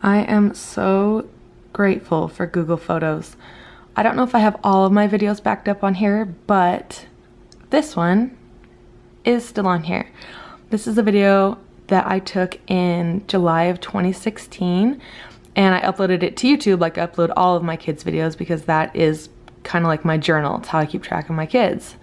I am so grateful for Google Photos. I don't know if I have all of my videos backed up on here, but this one is still on here. This is a video that I took in July of 2016, and I uploaded it to YouTube like I upload all of my kids' videos because that is kind of like my journal. It's how I keep track of my kids.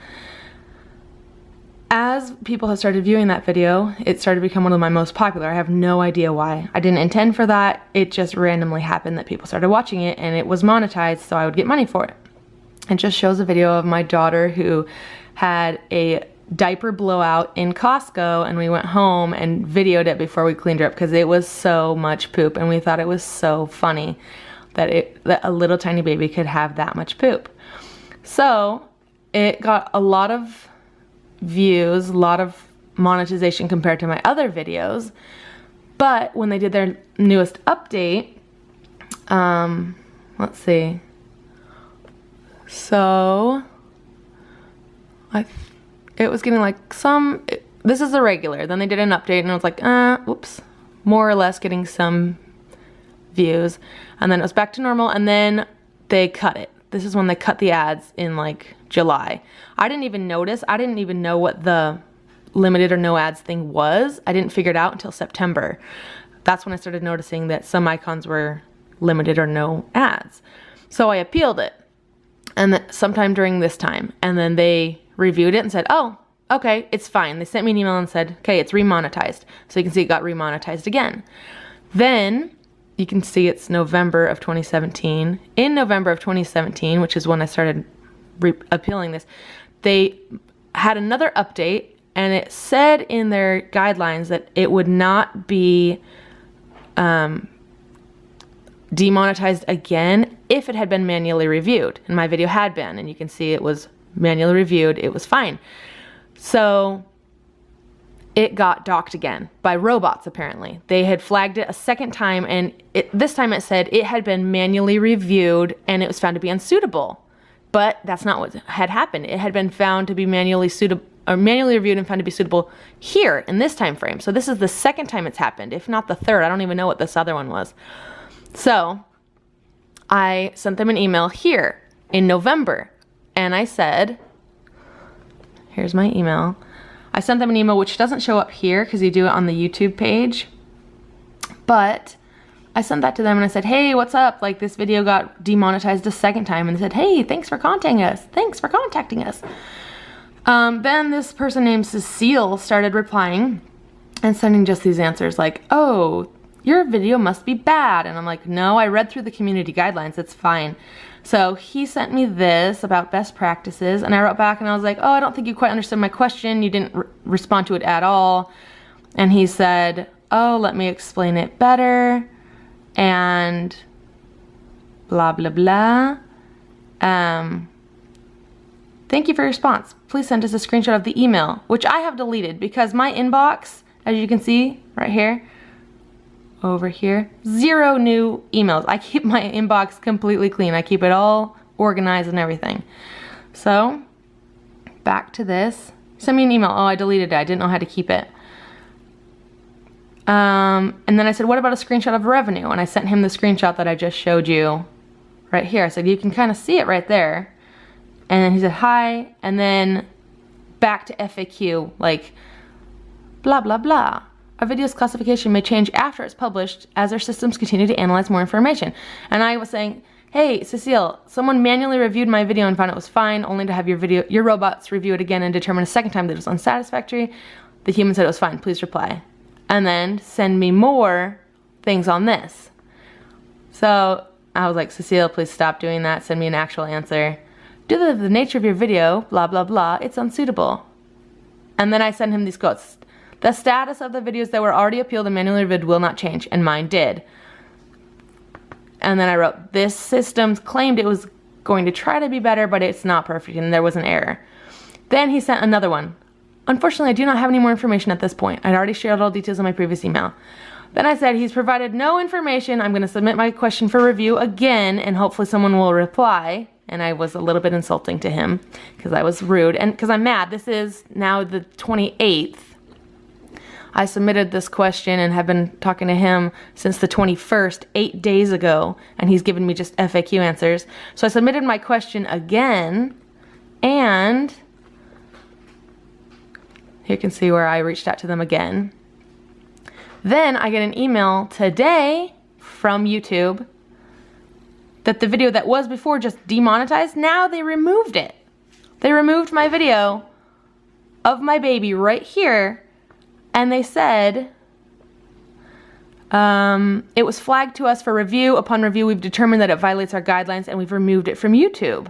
As people have started viewing that video, it started to become one of my most popular. I have no idea why. I didn't intend for that. It just randomly happened that people started watching it and it was monetized, so I would get money for it. It just shows a video of my daughter who had a diaper blowout in Costco, and we went home and videoed it before we cleaned her up because it was so much poop, and we thought it was so funny that a little tiny baby could have that much poop. So it got a lot of views, a lot of monetization compared to my other videos, but when they did their newest update, let's see, so it was getting like this is a regular, then they did an update and it was like, oops, more or less getting some views, and then it was back to normal, and then they cut it. This is when they cut the ads in like July. I didn't even notice. I didn't even know what the limited or no ads thing was. I didn't figure it out until September. That's when I started noticing that some icons were limited or no ads. So I appealed it, and sometime during this time, and then they reviewed it and said, oh, okay, it's fine. They sent me an email and said, okay, it's remonetized. So you can see it got remonetized again. Then you can see it's November of 2017. In November of 2017, which is when I started appealing this, they had another update, and it said in their guidelines that it would not be demonetized again if it had been manually reviewed. And my video had been, and you can see it was manually reviewed. It was fine. So it got docked again by robots, apparently. They had flagged it a second time, and this time it said it had been manually reviewed and it was found to be unsuitable. But that's not what had happened. It had been found to be manually reviewed and found to be suitable here in this time frame. So this is the second time it's happened, if not the third. I don't even know what this other one was. So I sent them an email here in November, and I said, here's my email. I sent them an email which doesn't show up here because you do it on the YouTube page, but I sent that to them and I said, hey, what's up? Like, this video got demonetized a second time, and they said, hey, thanks for contacting us. Thanks for contacting us. Then this person named Cecile started replying and sending just these answers like, oh, your video must be bad. And I'm like, no, I read through the community guidelines. It's fine. So he sent me this about best practices, and I wrote back and I was like, oh, I don't think you quite understood my question. You didn't respond to it at all. And he said, oh, let me explain it better, and blah, blah, blah. Thank you for your response. Please send us a screenshot of the email, which I have deleted because my inbox, as you can see right here, over here, 0 new emails. I keep my inbox completely clean. I keep it all organized and everything. So back to this. Send me an email. Oh, I deleted it. I didn't know how to keep it. And then I said, what about a screenshot of revenue? And I sent him the screenshot that I just showed you right here. I said, you can kind of see it right there. And then he said, hi. And then back to FAQ, like, blah, blah, blah. A video's classification may change after it's published as our systems continue to analyze more information. And I was saying, hey, Cecile, someone manually reviewed my video and found it was fine, only to have your robots review it again and determine a second time that it was unsatisfactory. The human said it was fine, please reply. And then send me more things on this. So I was like, Cecile, please stop doing that. Send me an actual answer. Due to the nature of your video, blah, blah, blah, it's unsuitable. And then I sent him these quotes. The status of the videos that were already appealed and manually reviewed will not change, and mine did. And then I wrote, this system claimed it was going to try to be better, but it's not perfect, and there was an error. Then he sent another one. Unfortunately, I do not have any more information at this point. I'd already shared all details in my previous email. Then I said, he's provided no information. I'm going to submit my question for review again, and hopefully someone will reply. And I was a little bit insulting to him because I was rude, and because I'm mad. This is now the 28th. I submitted this question and have been talking to him since the 21st, 8 days ago, and he's given me just FAQ answers. So I submitted my question again, and you can see where I reached out to them again. Then I get an email today from YouTube that the video that was before just demonetized, now they removed it. They removed my video of my baby right here, and they said, it was flagged to us for review. Upon review, we've determined that it violates our guidelines and we've removed it from YouTube.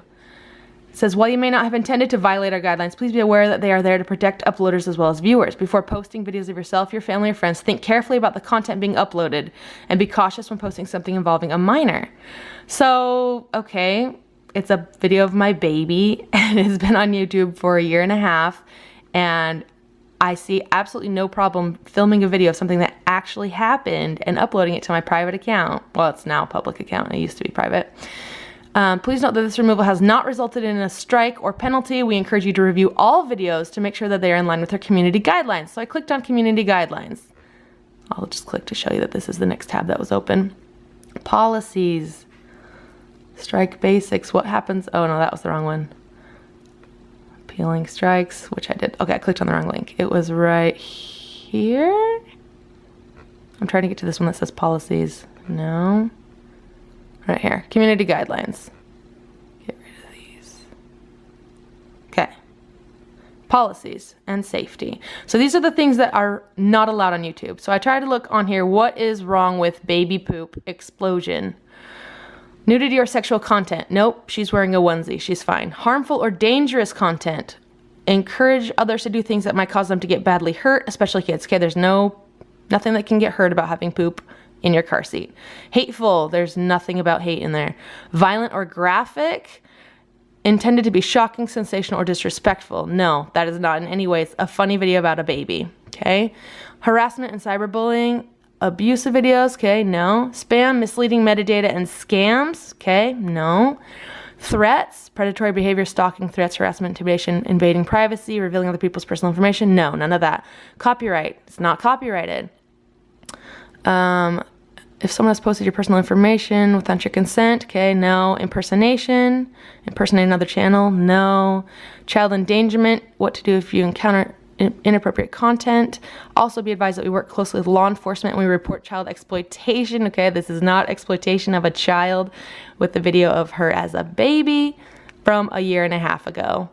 It says, while you may not have intended to violate our guidelines, please be aware that they are there to protect uploaders as well as viewers. Before posting videos of yourself, your family, or friends, think carefully about the content being uploaded and be cautious when posting something involving a minor. So, okay, it's a video of my baby and it's been on YouTube for 1.5 years, and I see absolutely no problem filming a video of something that actually happened and uploading it to my private account. Well, it's now a public account. It used to be private. Please note that this removal has not resulted in a strike or penalty. We encourage you to review all videos to make sure that they are in line with our community guidelines. So I clicked on community guidelines. I'll just click to show you that this is the next tab that was open. Policies, strike basics, what happens? Oh no, that was the wrong one. Appealing strikes, which I did. Okay, I clicked on the wrong link. It was right here. I'm trying to get to this one that says policies. No. Right here, community guidelines. Get rid of these. Okay. Policies and safety. So these are the things that are not allowed on YouTube. So I tried to look on here, what is wrong with baby poop explosion? Nudity or sexual content. Nope, she's wearing a onesie, she's fine. Harmful or dangerous content. Encourage others to do things that might cause them to get badly hurt, especially kids. Okay, there's nothing that can get hurt about having poop in your car seat. Hateful, there's nothing about hate in there. Violent or graphic, intended to be shocking, sensational, or disrespectful. No, that is not in any way a funny video about a baby. Okay. Harassment and cyberbullying, abusive videos. Okay, no. Spam, misleading metadata, and scams. Okay, no. Threats, predatory behavior, stalking, threats, harassment, intimidation, invading privacy, revealing other people's personal information. No, none of that. Copyright, it's not copyrighted. If someone has posted your personal information without your consent, okay, no. Impersonation, impersonating another channel, no. Child endangerment, what to do if you encounter inappropriate content. Also be advised that we work closely with law enforcement when we report child exploitation, okay? This is not exploitation of a child, with the video of her as a baby from 1.5 years ago.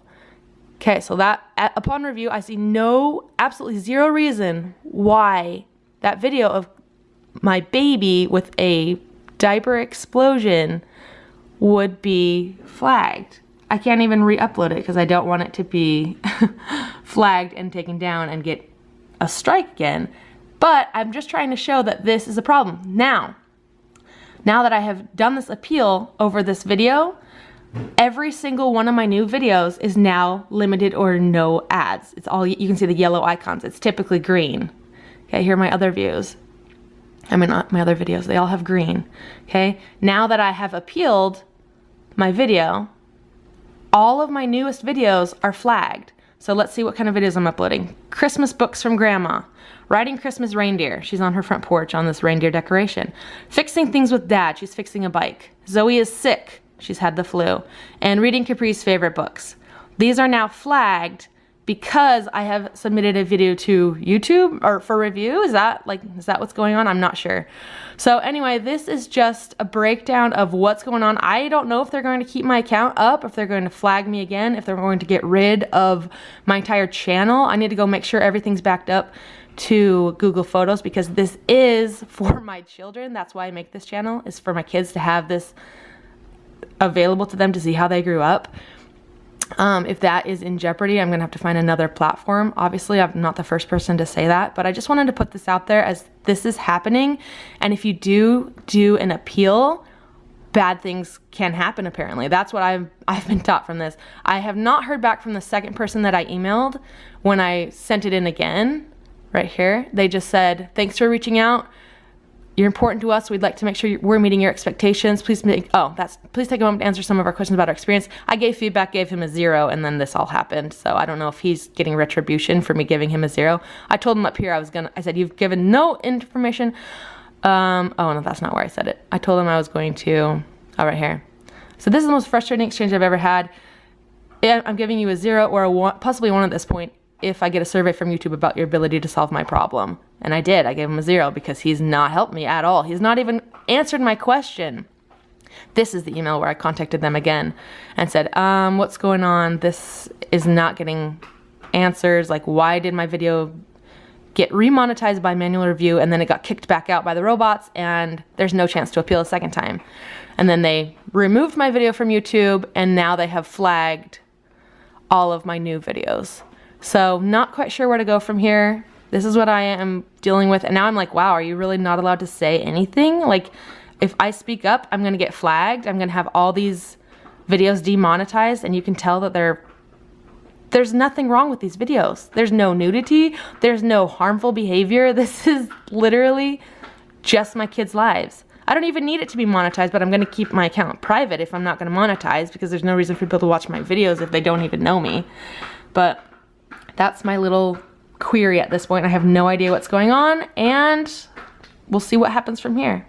Okay, so that, upon review, I see absolutely zero reason why that video of my baby with a diaper explosion would be flagged. I can't even re-upload it because I don't want it to be flagged and taken down and get a strike again. But I'm just trying to show that this is a problem. Now that I have done this appeal over this video, every single one of my new videos is now limited or no ads. It's all, you can see the yellow icons. It's typically green. Okay, here are my other views. I mean, my other videos, they all have green. Okay, now that I have appealed my video, all of my newest videos are flagged. So let's see what kind of videos I'm uploading. Christmas books from grandma. Riding Christmas reindeer. She's on her front porch on this reindeer decoration. Fixing things with dad. She's fixing a bike. Zoe is sick. She's had the flu. And reading Capri's favorite books. These are now flagged because I have submitted a video to YouTube or for review. Is that what's going on? I'm not sure. So anyway, this is just a breakdown of what's going on. I don't know if they're going to keep my account up, if they're going to flag me again, if they're going to get rid of my entire channel. I need to go make sure everything's backed up to Google Photos because this is for my children. That's why I make this channel, is for my kids to have this available to them to see how they grew up. If that is in jeopardy, I'm gonna have to find another platform. Obviously, I'm not the first person to say that, but I just wanted to put this out there as this is happening. And if you do an appeal, bad things can happen, apparently. That's what I've been taught from this. I have not heard back from the second person that I emailed when I sent it in again, right here. They just said, thanks for reaching out. You're important to us. We'd like to make sure we're meeting your expectations. Please take a moment to answer some of our questions about our experience. I gave feedback, gave him a 0, and then this all happened. So I don't know if he's getting retribution for me giving him a 0. I told him up here I said, you've given no information. Oh no, that's not where I said it. I told him I was going to, right here. So this is the most frustrating exchange I've ever had. I'm giving you a 0 or a 1, possibly 1 at this point, if I get a survey from YouTube about your ability to solve my problem. And I did. I gave him a 0 because he's not helped me at all. He's not even answered my question. This is the email where I contacted them again and said, what's going on? This is not getting answers. Like, why did my video get remonetized by manual review and then it got kicked back out by the robots and there's no chance to appeal a second time? And then they removed my video from YouTube and now they have flagged all of my new videos. So not quite sure where to go from here. This is what I am dealing with. And now I'm like, wow, are you really not allowed to say anything? Like, if I speak up, I'm gonna get flagged. I'm gonna have all these videos demonetized, and you can tell that there's nothing wrong with these videos. There's no nudity, there's no harmful behavior. This is literally just my kids' lives. I don't even need it to be monetized, but I'm gonna keep my account private if I'm not gonna monetize, because there's no reason for people to watch my videos if they don't even know me. But that's my little query at this point. I have no idea what's going on, and we'll see what happens from here.